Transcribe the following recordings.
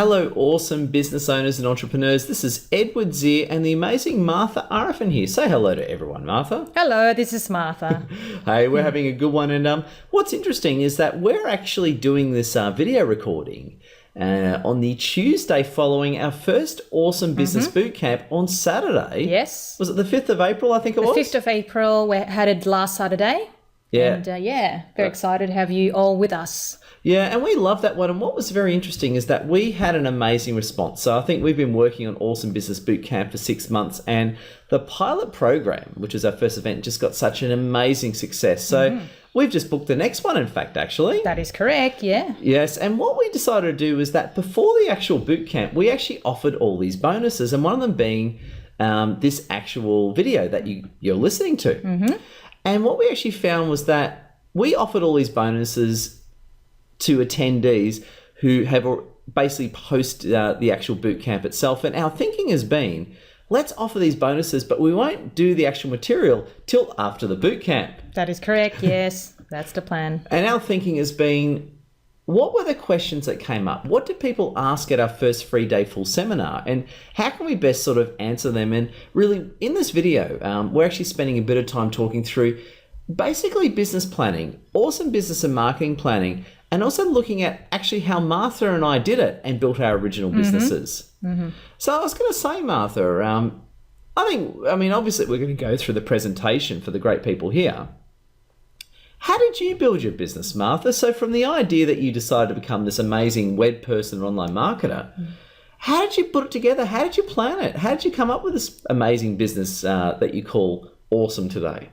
Hello, awesome business owners and entrepreneurs. This is Edward Zia and the amazing Martha Arifin here. Say hello to everyone, Martha. Hello, this is Martha. Hey, we're having a good one. And what's interesting is that we're actually doing this video recording on the Tuesday following our first awesome business boot camp on Saturday. Yes. Was it the 5th of April, I think it was? The 5th of April, we had it last Saturday. Yeah. And very excited to have you all with us. Yeah, and we love that one. And what was very interesting is that we had an amazing response. So I think we've been working on Awesome Business Boot Camp for 6 months, and the pilot program, which was our first event, just got such an amazing success. So we've just booked the next one, in fact, actually. That is correct, yeah. Yes, and what we decided to do was that before the actual boot camp, we actually offered all these bonuses, and one of them being this actual video that you're listening to. And what we actually found was that we offered all these bonuses to attendees who have basically post the actual boot camp itself. And our thinking has been, let's offer these bonuses, but we won't do the actual material till after the boot camp. That is correct, yes. That's the plan. And our thinking has been, what were the questions that came up? What did people ask at our first free day full seminar? And how can we best sort of answer them? And really, in this video, we're actually spending a bit of time talking through basically business planning, awesome business and marketing planning, and also looking at actually how Martha and I did it and built our original businesses. So I was going to say, Martha, obviously we're going to go through the presentation for the great people here. How did you build your business, Martha? So from the idea that you decided to become this amazing web person or online marketer, how did you put it together? How did you plan it? How did you come up with this amazing business that you call awesome today?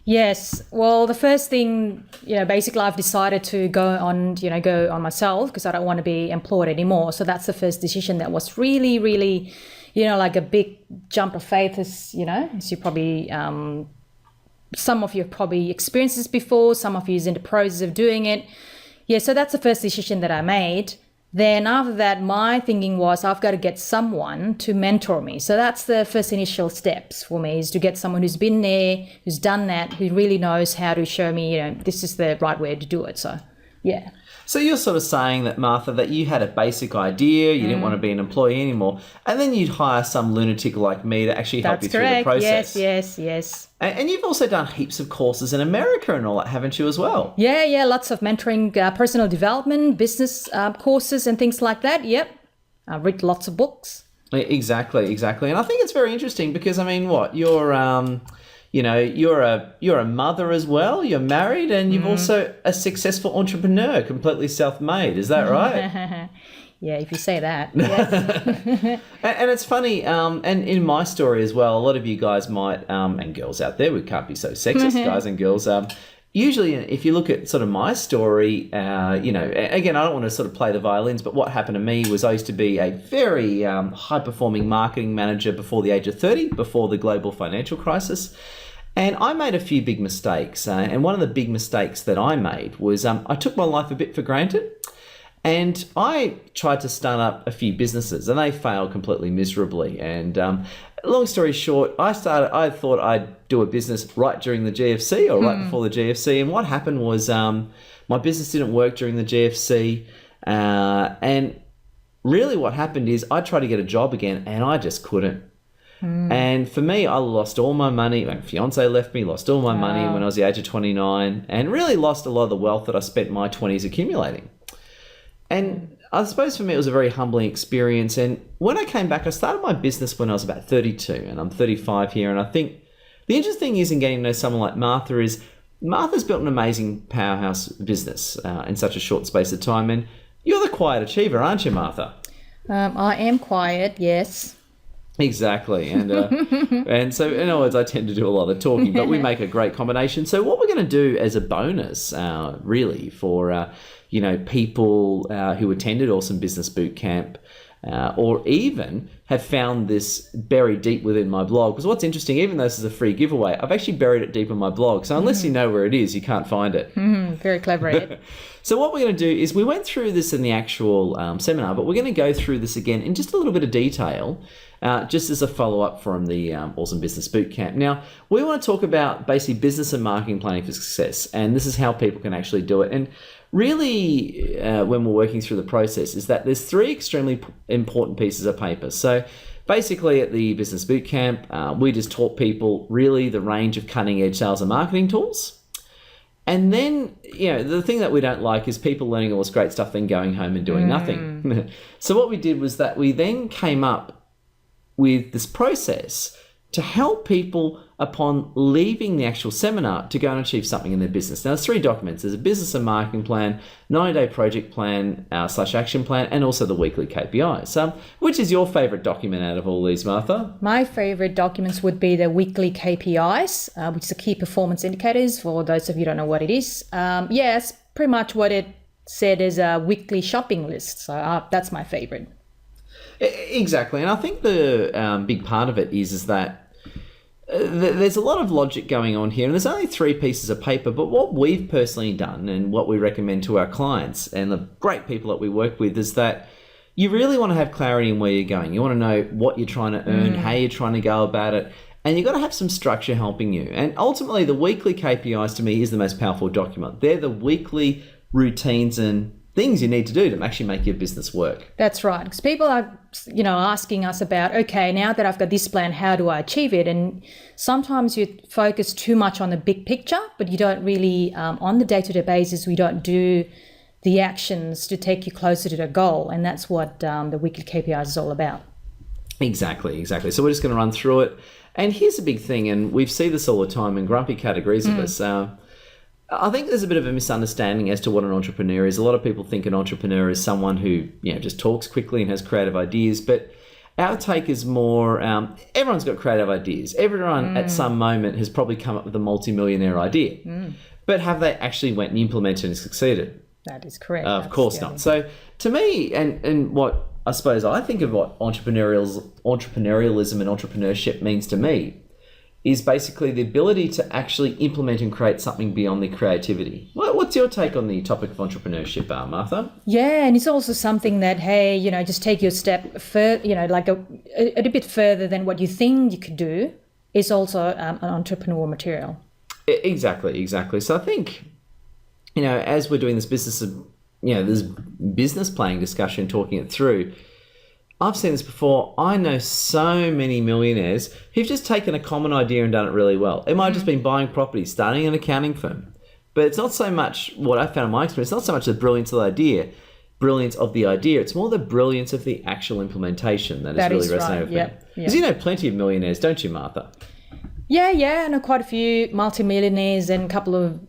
Yes. Well, the first thing, basically I've decided to go on myself because I don't want to be employed anymore. So that's the first decision that was really, really, like a big jump of faith, as you probably, some of you have probably experienced this before. Some of you is in the process of doing it. Yeah. So that's the first decision that I made. Then after that, my thinking was I've got to get someone to mentor me. So that's the first initial steps for me, is to get someone who's been there, who's done that, who really knows how to show me, this is the right way to do it. So, yeah. So you're sort of saying that, Martha, that you had a basic idea, you didn't want to be an employee anymore, and then you'd hire some lunatic like me to actually help you through the process. Yes. And you've also done heaps of courses in America and all that, haven't you, as well? Yeah, lots of mentoring, personal development, business courses and things like that. Yep. I've read lots of books. Exactly. And I think it's very interesting because, you're... you're a mother as well, you're married, and you're also a successful entrepreneur, completely self-made. Is that right? Yeah, if you say that. Yes. And it's funny, and in my story as well, a lot of you guys might, and girls out there, we can't be so sexist, guys and girls, usually if you look at sort of my story, again, I don't want to sort of play the violins, but what happened to me was I used to be a very high-performing marketing manager before the age of 30, before the global financial crisis. And I made a few big mistakes. And one of the big mistakes that I made was I took my life a bit for granted. And I tried to start up a few businesses and they failed completely miserably. And long story short, I thought I'd do a business right during the GFC or right before the GFC. And what happened was my business didn't work during the GFC. And really what happened is I tried to get a job again and I just couldn't. And for me, I lost all my money. My fiance left me, lost all my money when I was the age of 29, and really lost a lot of the wealth that I spent my 20s accumulating. And I suppose for me, it was a very humbling experience. And when I came back, I started my business when I was about 32, and I'm 35 here. And I think the interesting thing is in getting to know someone like Martha is Martha's built an amazing powerhouse business in such a short space of time. And you're the quiet achiever, aren't you, Martha? I am quiet, yes. Exactly. And and so in other words, I tend to do a lot of talking, but we make a great combination. So what we're going to do as a bonus, really, for people who attended Awesome Business Boot Camp, or even have found this buried deep within my blog. Because what's interesting, even though this is a free giveaway, I've actually buried it deep in my blog. So unless you know where it is, you can't find it. Very clever, Ed. So what we're going to do is we went through this in the actual seminar, but we're going to go through this again in just a little bit of detail, just as a follow-up from the Awesome Business Bootcamp. Now, we want to talk about basically business and marketing planning for success, and this is how people can actually do it. And really, when we're working through the process, is that there's 3 extremely important pieces of paper. So basically at the Business Bootcamp, we just taught people really the range of cutting-edge sales and marketing tools. And then, the thing that we don't like is people learning all this great stuff, then going home and doing nothing. So what we did was that we then came up with this process to help people upon leaving the actual seminar to go and achieve something in their business. Now, there's 3 documents. There's a business and marketing plan, 90-day project plan / action plan, and also the weekly KPIs. Which is your favourite document out of all these, Martha? My favourite documents would be the weekly KPIs, which is the key performance indicators, for those of you who don't know what it is. It's pretty much what it said is a weekly shopping list. So that's my favourite. Exactly. And I think the big part of it is that there's a lot of logic going on here, and there's only 3 pieces of paper, but what we've personally done and what we recommend to our clients and the great people that we work with is that you really want to have clarity in where you're going. You want to know what you're trying to earn, how you're trying to go about it, and you've got to have some structure helping you. And ultimately, the weekly KPIs to me is the most powerful document. They're the weekly routines and things you need to do to actually make your business work. That's right. Because people are, asking us about, okay, now that I've got this plan, how do I achieve it? And sometimes you focus too much on the big picture, but you don't really, on the day-to-day basis, we don't do the actions to take you closer to the goal. And that's what the weekly KPIs is all about. Exactly. So we're just going to run through it. And here's a big thing, and we see this all the time in grumpy categories of us. I think there's a bit of a misunderstanding as to what an entrepreneur is. A lot of people think an entrepreneur is someone who, just talks quickly and has creative ideas. But our take is more, everyone's got creative ideas. Everyone at some moment has probably come up with a multi-millionaire idea. But have they actually went and implemented and succeeded? That is correct. Of course not. So to me, and what I suppose I think of what entrepreneurialism and entrepreneurship means to me, is basically the ability to actually implement and create something beyond the creativity. What's your take on the topic of entrepreneurship, Martha? Yeah, and it's also something that, hey, just take your step further, like a bit further than what you think you could do is also an entrepreneurial material. Exactly. So I think, as we're doing this this business planning discussion, talking it through, I've seen this before. I know so many millionaires who've just taken a common idea and done it really well. It might have just been buying property, starting an accounting firm. But it's not so much what I found in my experience, not so much the brilliance of the idea. It's more the brilliance of the actual implementation that has really resonated with me. Because you know plenty of millionaires, don't you, Martha? Yeah. I know quite a few multimillionaires and a couple of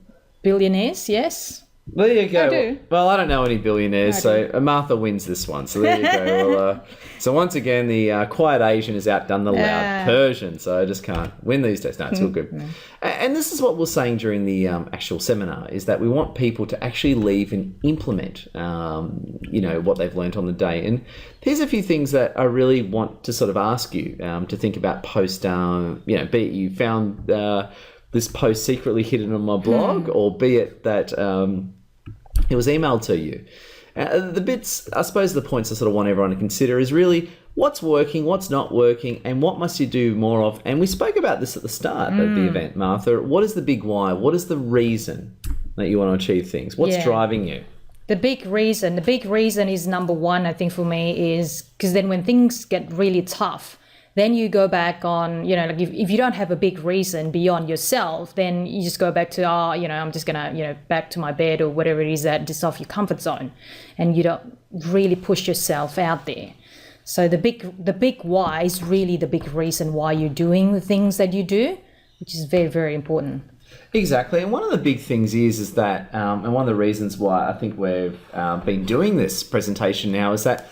billionaires, yes. There you go. I do. Well, I don't know any billionaires, so Martha wins this one. So there you go. Well, so once again, the quiet Asian has outdone the loud Persian, so I just can't win these days. No, it's all good. And this is what we're saying during the actual seminar, is that we want people to actually leave and implement, what they've learned on the day. And here's a few things that I really want to sort of ask you to think about post, be it you found... this post secretly hidden on my blog, or be it that it was emailed to you. I suppose the points I sort of want everyone to consider is really what's working, what's not working, and what must you do more of. And we spoke about this at the start of the event, Martha. What is the big why? What is the reason that you want to achieve things? What's driving you? The big reason is number one, I think for me, is because then when things get really tough, then you go back on, if you don't have a big reason beyond yourself, then you just go back to, I'm just going to, back to my bed or whatever it is that just off your comfort zone. And you don't really push yourself out there. So the big why is really the big reason why you're doing the things that you do, which is very, very important. Exactly. And one of the big things is that, and one of the reasons why I think we've been doing this presentation now is that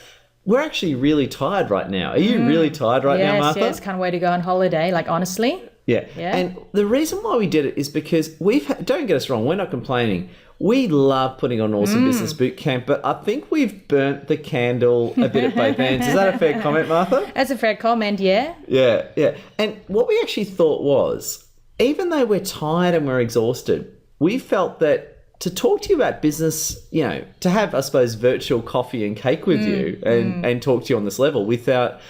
we're actually really tired right now. Are you really tired right now, Martha? Yes, can't wait to go on holiday, honestly. Yeah. Yeah. And the reason why we did it is because don't get us wrong, we're not complaining. We love putting on Awesome Business Boot Camp, but I think we've burnt the candle a bit at both ends. Is that a fair comment, Martha? That's a fair comment, yeah. Yeah, yeah. And what we actually thought was, even though we're tired and we're exhausted, we felt that to talk to you about business, to have, I suppose, virtual coffee and cake with you and talk to you on this level, we thought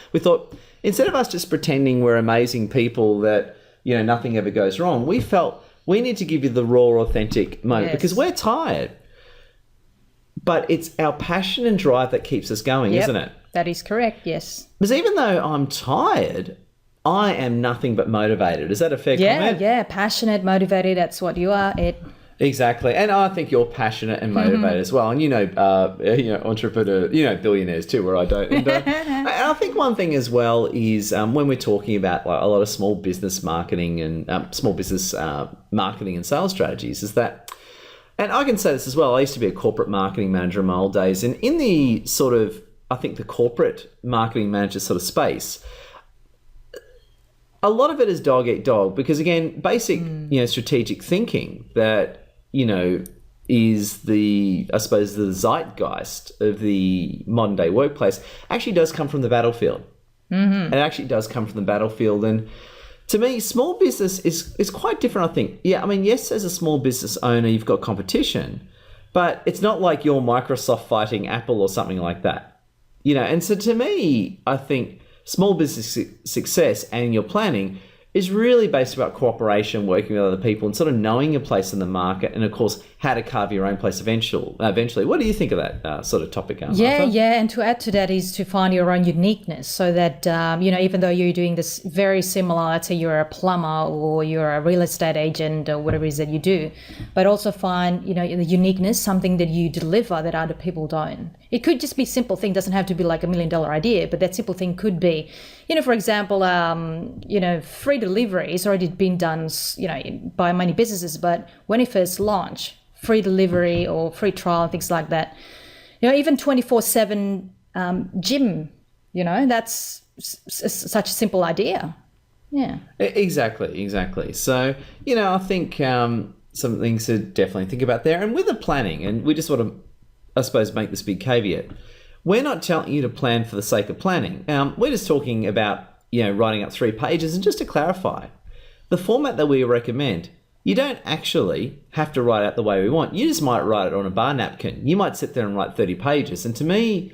instead of us just pretending we're amazing people that, nothing ever goes wrong, we felt we need to give you the raw, authentic moment because we're tired. But it's our passion and drive that keeps us going, isn't it? That is correct, yes. Because even though I'm tired, I am nothing but motivated. Is that a fair comment? Yeah, passionate, motivated, that's what you are, Ed. Exactly. And I think you're passionate and motivated as well. And, entrepreneur, billionaires too, where I don't. And I think one thing as well is when we're talking about like, a lot of small business marketing and marketing and sales strategies is that, and I can say this as well, I used to be a corporate marketing manager in my old days. And in the sort of, I think the corporate marketing manager sort of space, a lot of it is dog eat dog because, again, basic, strategic thinking that, is the zeitgeist of the modern day workplace actually does come from the battlefield. It actually does come from the battlefield. And to me, small business is quite different, I think. Yeah, I mean, yes, as a small business owner, you've got competition, but it's not like you're Microsoft fighting Apple or something like that. And so to me, I think small business success and your planning is really based about cooperation, working with other people and sort of knowing your place in the market and, of course, how to carve your own place eventually. What do you think of that sort of topic, Martha? Yeah. And to add to that is to find your own uniqueness so that, even though you're doing this very similar, let's say you're a plumber or you're a real estate agent or whatever it is that you do, but also find, the uniqueness, something that you deliver that other people don't. It could just be simple thing, doesn't have to be like $1 million idea, but that simple thing could be, for example, free delivery is already been done, by many businesses, but when it first launched, free delivery or free trial, things like that, even 24/7 gym, that's such a simple idea. Yeah. Exactly. So, I think some things to definitely think about there. And with the planning, and we just want to, I suppose, make this big caveat. We're not telling you to plan for the sake of planning. We're just talking about, writing up 3 pages. And just to clarify, the format that we recommend, you don't actually have to write out the way we want. You just might write it on a bar napkin. You might sit there and write 30 pages. And to me,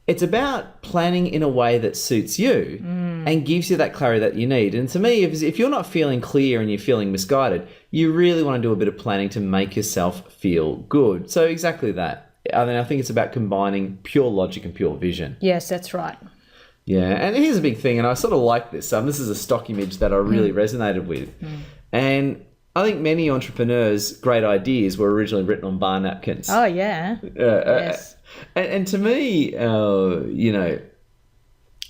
it's about planning in a way that suits you and gives you that clarity that you need. And to me, if you're not feeling clear and you're feeling misguided, you really want to do a bit of planning to make yourself feel good. So exactly that. I think it's about combining pure logic and pure vision. Yes, that's right. Yeah, and here's a big thing, and I sort of like this. This is a stock image that I really resonated with. And I think many entrepreneurs' great ideas were originally written on bar napkins. Oh, yeah. Yes. And to me, one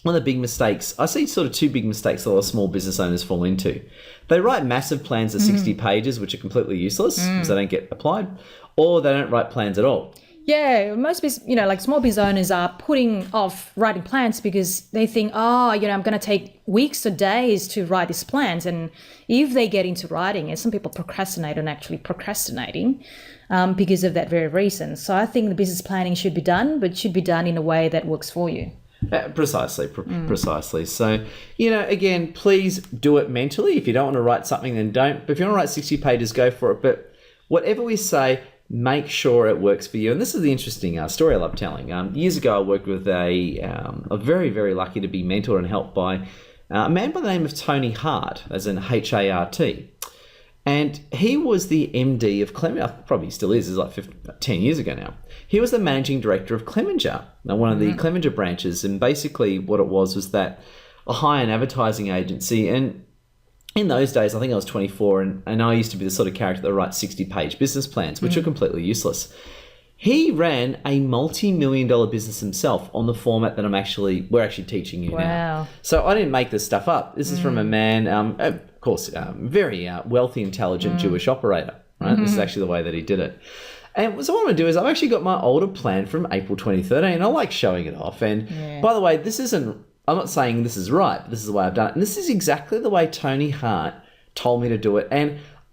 of the big mistakes, I see sort of 2 big mistakes a lot of small business owners fall into. They write massive plans of 60 pages, which are completely useless because they don't get applied, or they don't write plans at all. Yeah, most small business owners are putting off writing plans because they think, I'm going to take weeks or days to write these plans. And if they get into writing it, some people procrastinate on actually procrastinating because of that very reason. So I think the business planning should be done, but it should be done in a way that works for you. Precisely. So, again, please do it mentally. If you don't want to write something, then don't. But if you want to write 60 pages, go for it. But whatever we say, make sure it works for you. And this is the interesting story I love telling. Years ago, I worked with a very, very lucky to be mentored and helped by a man by the name of Tony Hart, as in H-A-R-T. And he was the MD of Clemenger, probably still is, it's like 10 years ago now. He was the managing director of Clemenger, one of the Clemenger branches. And basically what it was that a high-end advertising agency, and in those days, I think I was 24, and I used to be the sort of character that writes 60-page business plans, which are completely useless. He ran a multi-million-dollar business himself on the format that we're actually teaching you now. So I didn't make this stuff up. This is from a man, of course, very wealthy, intelligent Jewish operator. Right? This is actually the way that he did it. And so what I'm going to do is I've actually got my older plan from April 2013. I like showing it off. And by the way, I'm not saying this is right, but this is the way I've done it. And this is exactly the way Tony Hart told me to do it.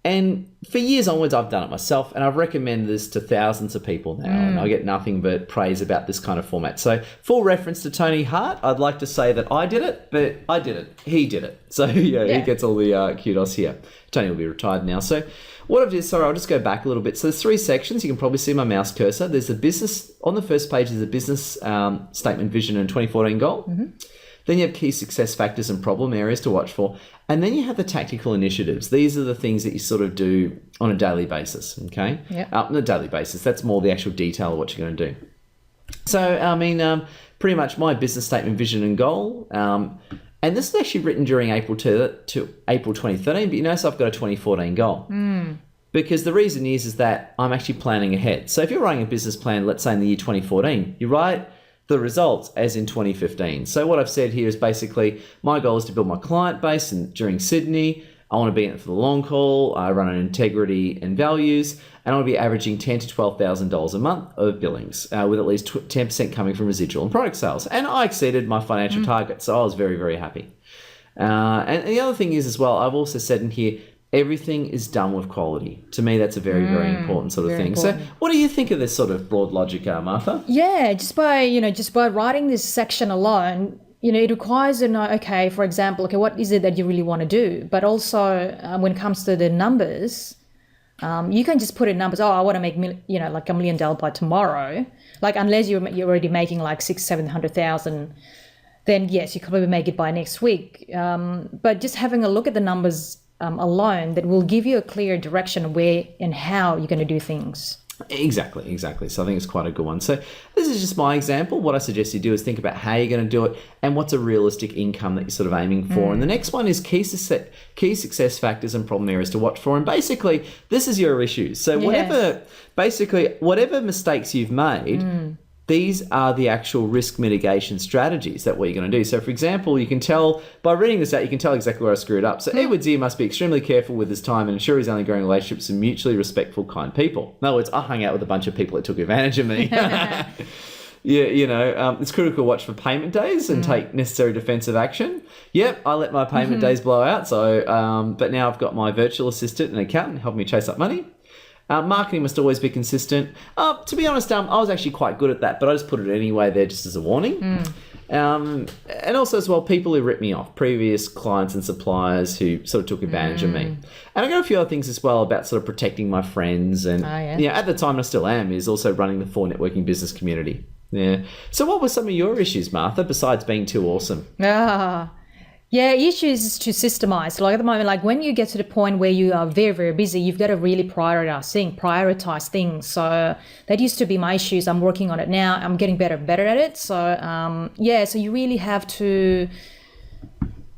And for years onwards, I've done it myself, and I've recommended this to thousands of people now, and I get nothing but praise about this kind of format. So, full reference to Tony Hart, I'd like to say that I did it, but I did it. He did it. So, he gets all the kudos here. Tony will be retired now. So, what I've done, I'll just go back a little bit. So, there's 3 sections. You can probably see my mouse cursor. There's the business, on the first page is a business statement, vision, and 2014 goal. Mm-hmm. Then you have key success factors and problem areas to watch for. And then you have the tactical initiatives. These are the things that you sort of do on a daily basis, okay? Yeah. On a daily basis. That's more the actual detail of what you're going to do. So, pretty much my business statement, vision and goal. And this is actually written during April to April 2013, but you notice I've got a 2014 goal. Because the reason is that I'm actually planning ahead. So if you're writing a business plan, let's say in the year 2014, you write the results as in 2015. So what I've said here is basically my goal is to build my client base during Sydney. I want to be in it for the long haul. I run on integrity and values, and I want to be averaging $10,000 to $12,000 a month of billings, with at least 10% coming from residual and product sales. And I exceeded my financial target, so I was very, very happy. And the other thing is as well, I've also said in here, everything is done with quality. To me, that's a very, very important sort of thing. Important. So what do you think of this sort of broad logic, Martha? Yeah, just by writing this section alone, it requires to know, okay, for example, what is it that you really want to do? But also when it comes to the numbers, you can just put in numbers. Oh, I want to make, like $1 million by tomorrow. Like, unless you're already making like 600,000-700,000, then yes, you could probably make it by next week. But just having a look at the numbers alone, that will give you a clear direction of where and how you're going to do things. Exactly. So I think it's quite a good one. So this is just my example. What I suggest you do is think about how you're going to do it and what's a realistic income that you're sort of aiming for. And the next one is key success factors and problem areas to watch for. And basically, this is your issues. So whatever mistakes you've made, these are the actual risk mitigation strategies that what you're going to do. So, for example, you can tell, by reading this out, you can tell exactly where I screwed up. So, Edward Zia must be extremely careful with his time and ensure he's only growing relationships with mutually respectful, kind people. In other words, I hung out with a bunch of people that took advantage of me. It's critical to watch for payment days and take necessary defensive action. Yep, I let my payment days blow out. So, but now I've got my virtual assistant and accountant helping me chase up money. Marketing must always be consistent. To be honest, I was actually quite good at that, but I just put it anyway there just as a warning. And also as well, people who ripped me off, previous clients and suppliers who sort of took advantage of me. And I got a few other things as well about sort of protecting my friends. And at the time I still am, is also running the 4 networking business community. Yeah. So what were some of your issues, Martha, besides being too awesome? Yeah, issues is to systemize. Like at the moment, like when you get to the point where you are very, very busy, you've got to really prioritize things. So that used to be my issues. I'm working on it now. I'm getting better at it. So so you really have to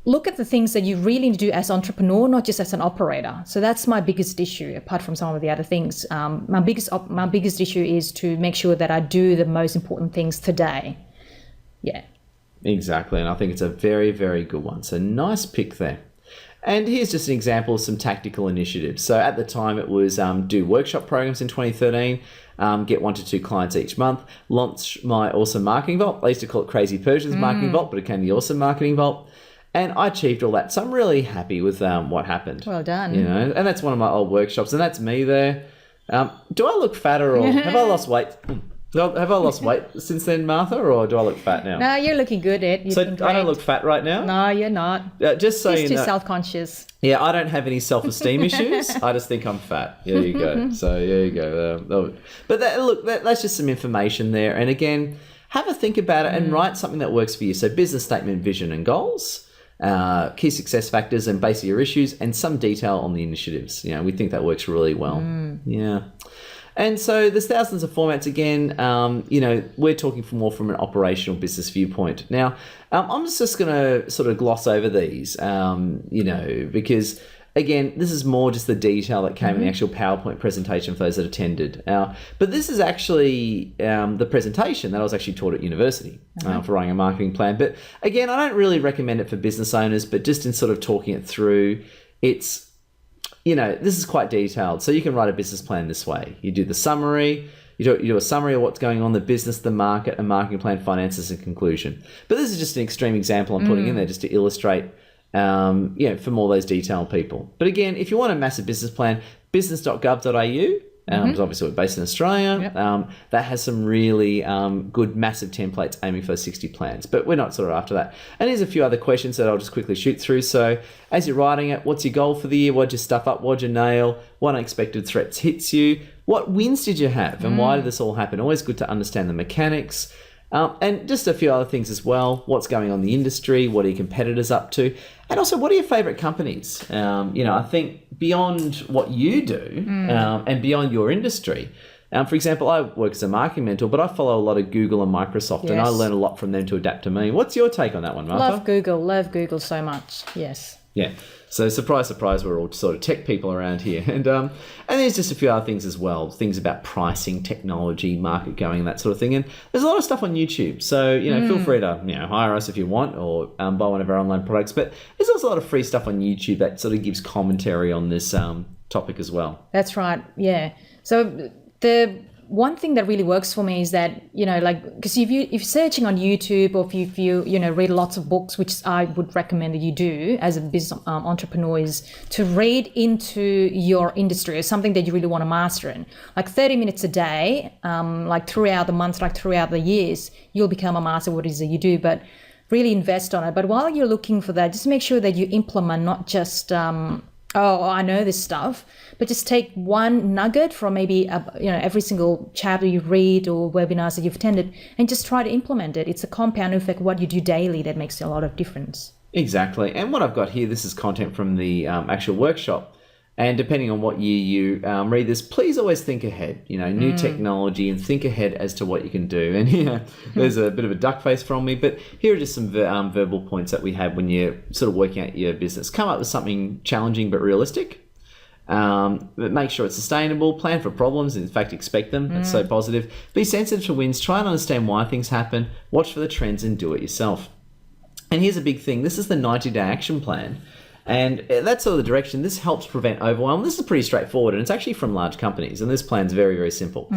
look at the things that you really need to do as an entrepreneur, not just as an operator. So that's my biggest issue, apart from some of the other things. My biggest issue is to make sure that I do the most important things today. Yeah. Exactly, and I think it's a very, very good one. So nice pick there. And here's just an example of some tactical initiatives. So at the time it was do workshop programs in 2013, get 1 to 2 clients each month, launch my Awesome Marketing Vault. I used to call it Crazy Persians Marketing Vault, but it became the Awesome Marketing Vault. And I achieved all that. So I'm really happy with what happened. Well done. And that's one of my old workshops, and that's me there. Do I look fatter or have I lost weight? Have I lost weight since then, Martha, or do I look fat now? No, you're looking good, Ed. So I don't look fat right now? No, you're not. Just so you know. Just too self-conscious. Yeah, I don't have any self-esteem issues. I just think I'm fat. There you go. So there you go. But that's just some information there. And again, have a think about it and write something that works for you. So business statement, vision and goals, key success factors and basically your issues, and some detail on the initiatives. We think that works really well. Yeah. And so there's thousands of formats again. We're talking more from an operational business viewpoint. Now, I'm just going to sort of gloss over these, because again, this is more just the detail that came in the actual PowerPoint presentation for those that attended. But this is actually the presentation that I was actually taught at university for writing a marketing plan. But again, I don't really recommend it for business owners, but just in sort of talking it through, it's this is quite detailed. So you can write a business plan this way. You do the summary, you do a summary of what's going on, the business, the market, a marketing plan, finances, and conclusion. But this is just an extreme example I'm putting in there just to illustrate from all those detailed people. But again, if you want a massive business plan, business.gov.au, because obviously we're based in Australia, that has some really good massive templates aiming for 60 plans, but we're not sort of after that. And here's a few other questions that I'll just quickly shoot through. So as you're writing it, what's your goal for the year? What'd you stuff up? What'd you nail? What unexpected threats hits you? What wins did you have? And why did this all happen? Always good to understand the mechanics. And just a few other things as well. What's going on in the industry? What are your competitors up to? And also, what are your favourite companies? I think beyond what you do and beyond your industry, for example, I work as a marketing mentor, but I follow a lot of Google and Microsoft, and I learn a lot from them to adapt to me. What's your take on that one, Martha? Love Google so much. Yes. Yeah. So surprise, surprise, we're all sort of tech people around here. And there's just a few other things as well, things about pricing, technology, market going, that sort of thing. And there's a lot of stuff on YouTube. So, feel free to, hire us if you want or buy one of our online products. But there's also a lot of free stuff on YouTube that sort of gives commentary on this topic as well. That's right. Yeah. So the one thing that really works for me is that, because if you're searching on YouTube or if you read lots of books, which I would recommend that you do as a business entrepreneur, is to read into your industry or something that you really want to master in. Like 30 minutes a day, like throughout the months, like throughout the years, you'll become a master of what it is that you do, but really invest on it. But while you're looking for that, just make sure that you implement not just, I know this stuff, but just take one nugget from maybe every single chapter you read or webinars that you've attended and just try to implement it. It's a compound effect. What you do daily that makes a lot of difference. Exactly. And what I've got here, this is content from the actual workshop. And depending on what year you read this, please always think ahead, new technology, and think ahead as to what you can do. And there's a bit of a duck face from me, but here are just some verbal points that we have when you're sort of working out your business. Come up with something challenging but realistic. But make sure it's sustainable. Plan for problems. In fact, expect them. That's so positive. Be sensitive to wins. Try and understand why things happen. Watch for the trends and do it yourself. And here's a big thing. This is the 90-day action plan. And that's sort of the direction. This helps prevent overwhelm. This is pretty straightforward, and it's actually from large companies. And this plan's very, very simple.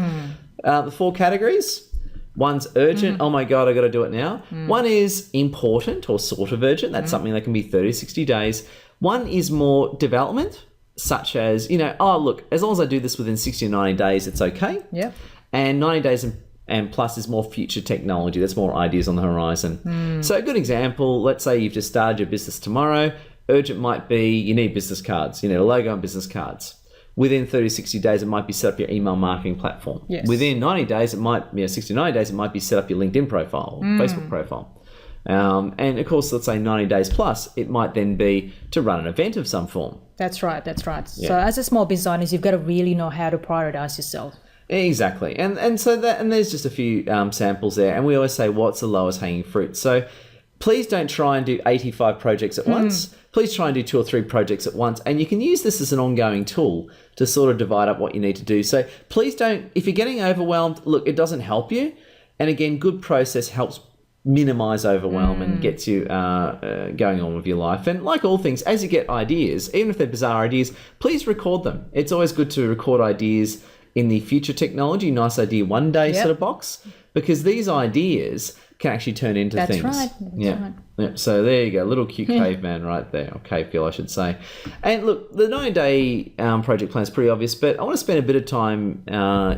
The 4 categories. One's urgent. Oh my God, I got to do it now. One is important or sort of urgent. That's something that can be 30 to 60 days. One is more development, such as, look, as long as I do this within 60 to 90 days, it's okay. Yeah. And 90 days and plus is more future technology. That's more ideas on the horizon. So a good example, let's say you've just started your business tomorrow. Urgent might be you need business cards. You need a logo and business cards. Within 30 to 60 days, it might be set up your email marketing platform. Yes. Within 90 days, it might, 60 to 90 days, it might be set up your LinkedIn profile, or Facebook profile. And of course, let's say 90 days plus, it might then be to run an event of some form. That's right. Yeah. So as a small business owner, you've got to really know how to prioritize yourself. Exactly. And so there's just a few samples there. And we always say, what's the lowest hanging fruit? So please don't try and do 85 projects at once. Please try and do 2 or 3 projects at once. And you can use this as an ongoing tool to sort of divide up what you need to do. So please don't, if you're getting overwhelmed, look, it doesn't help you. And again, good process helps minimize overwhelm and gets you going on with your life. And like all things, as you get ideas, even if they're bizarre ideas, please record them. It's always good to record ideas in the future technology, nice idea one day sort of box, because these ideas can actually turn into things. That's right. Yeah. So there you go, little cute caveman right there, or cave girl, I should say. And look, the 90-day project plan is pretty obvious, but I want to spend a bit of time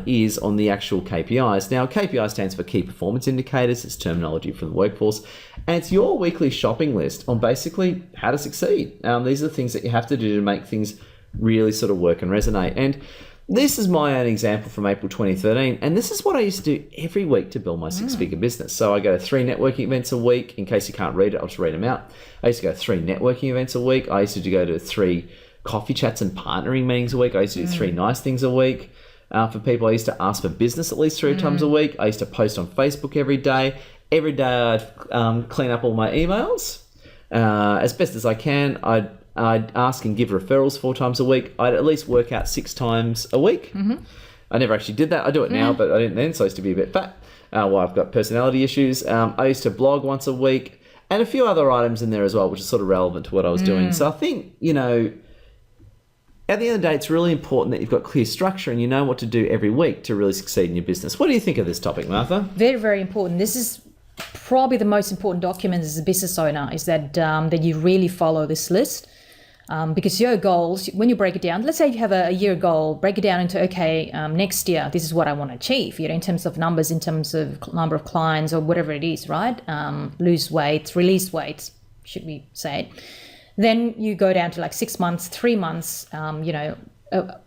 is on the actual KPIs. Now, KPI stands for Key Performance Indicators. It's terminology for the workforce, and it's your weekly shopping list on basically how to succeed. These are the things that you have to do to make things really sort of work and resonate. And this is my own example from April 2013, and this is what I used to do every week to build my 6-figure business. So I go to 3 networking events a week. In case you can't read it, I'll just read them out. I used to go to 3 networking events a week. I used to go to 3 coffee chats and partnering meetings a week. I used to do 3 nice things a week. For people, I used to ask for business at least 3 times a week. I used to post on Facebook every day. Every day I'd clean up all my emails as best as I can. I'd ask and give referrals 4 times a week. I'd at least work out 6 times a week. I never actually did that. I do it now, but I didn't then, so I used to be a bit fat. I've got personality issues. I used to blog once a week and a few other items in there as well, which is sort of relevant to what I was doing. So I think, at the end of the day, it's really important that you've got clear structure and you know what to do every week to really succeed in your business. What do you think of this topic, Martha? Very, very important. This is probably the most important document as a business owner is that that you really follow this list. Because your goals, when you break it down, let's say you have a year goal, break it down into, okay, next year, this is what I want to achieve, in terms of numbers, in terms of number of clients or whatever it is, right? Lose weight, release weight, should we say. Then you go down to like 6 months, 3 months,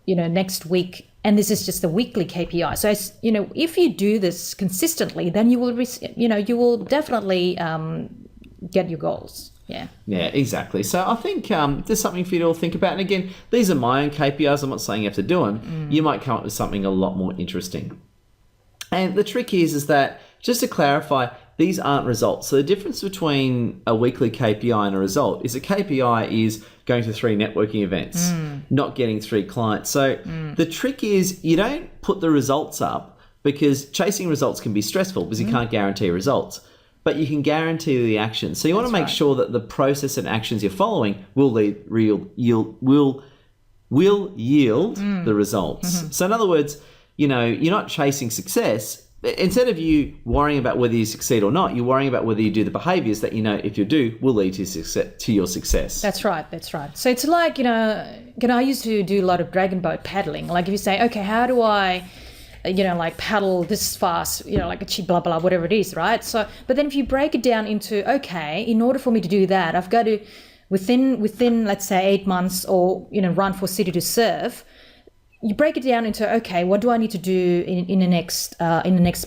next week. And this is just the weekly KPI. So, if you do this consistently, then you will definitely get your goals. Yeah, exactly. So I think there's something for you to all think about. And again, these are my own KPIs. I'm not saying you have to do them. You might come up with something a lot more interesting. And the trick is that, just to clarify, these aren't results. So the difference between a weekly KPI and a result is a KPI is going to 3 networking events, not getting 3 clients. So the trick is you don't put the results up, because chasing results can be stressful because you can't guarantee results. But you can guarantee the actions. So you want to make sure that the process and actions you're following will yield the results. So in other words, you're not chasing success. Instead of you worrying about whether you succeed or not, you're worrying about whether you do the behaviours that if you do will lead to your success. That's right. So it's like, I used to do a lot of dragon boat paddling. Like if you say, okay, how do I like paddle this fast, like a cheap blah, blah, whatever it is, right? So, but then if you break it down into, okay, in order for me to do that, I've got to, within let's say 8 months or, run for city to serve, you break it down into, okay, what do I need to do in the next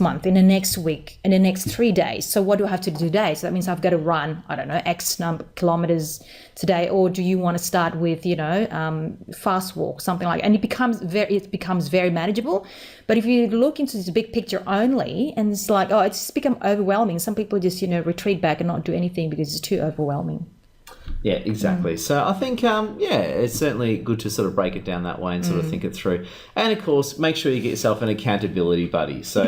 month, in the next week, in the next 3 days? So what do I have to do today? So that means I've got to run, I don't know, X number of kilometers today. Or do you want to start with, fast walk, something like, and it becomes very manageable. But if you look into this big picture only, and it's like, it's just become overwhelming. Some people just, retreat back and not do anything because it's too overwhelming. Yeah, exactly. So I think, it's certainly good to sort of break it down that way and sort of think it through. And of course, make sure you get yourself an accountability buddy. So,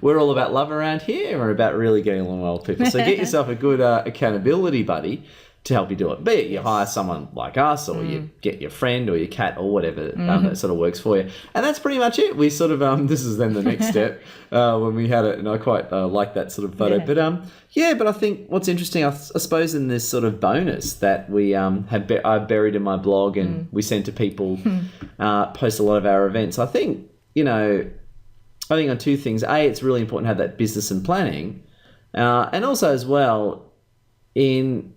we're all about love around here, and we're about really getting along well with people. So get yourself a good accountability buddy to help you do it. Be it you hire someone like us, or you get your friend or your cat or whatever that sort of works for you. And that's pretty much it. We sort of, this is then the next step when we had it, and I quite like that sort of photo. Yeah. But I think what's interesting, I suppose, in this sort of bonus that we I've buried in my blog and we send to people, post a lot of our events. I think, on 2 things. A, it's really important to have that business and planning. And also as well, in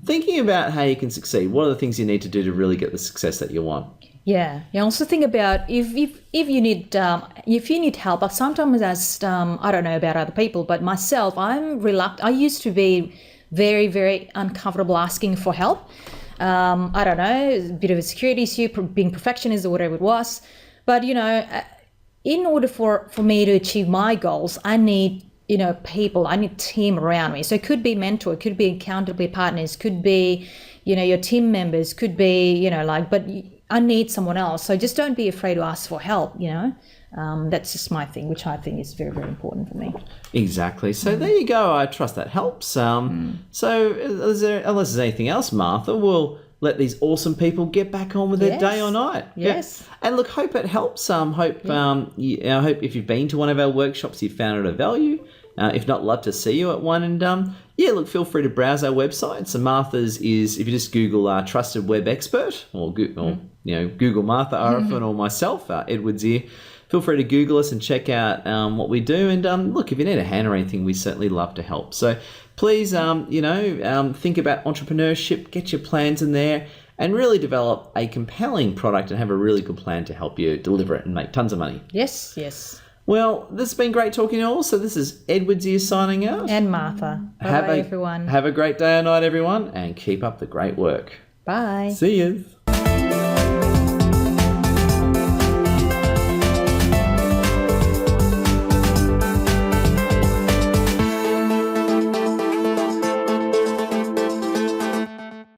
thinking about how you can succeed, what are the things you need to do to really get the success that you want? Yeah. You also think about if you need help. But sometimes, as I don't know about other people, but myself, I'm reluctant. I used to be very, very uncomfortable asking for help. I don't know, a bit of a security issue, being perfectionist or whatever it was. But in order for me to achieve my goals, I need people, I need team around me. So it could be mentor, it could be accountability partners, could be, your team members, could be, but I need someone else. So just don't be afraid to ask for help, That's just my thing, which I think is very, very important for me. Exactly. So there you go. I trust that helps. So unless there's anything else, Martha, we'll let these awesome people get back on with their day or night. Yes. Yeah. And look, hope it helps. I hope if you've been to one of our workshops, you found it of value. If not, love to see you at one. And look, feel free to browse our website. So Martha's is, if you just Google trusted web expert, or Google Martha Arifin or myself, Edward Zia. Feel free to Google us and check out what we do. And look, if you need a hand or anything, we certainly love to help. So please, think about entrepreneurship, get your plans in there, and really develop a compelling product and have a really good plan to help you deliver it and make tons of money. Yes. Well, this has been great talking to you all. So this is Edward Zia signing out. And Martha. Bye, everyone. Have a great day or night, everyone, and keep up the great work. Bye. See you.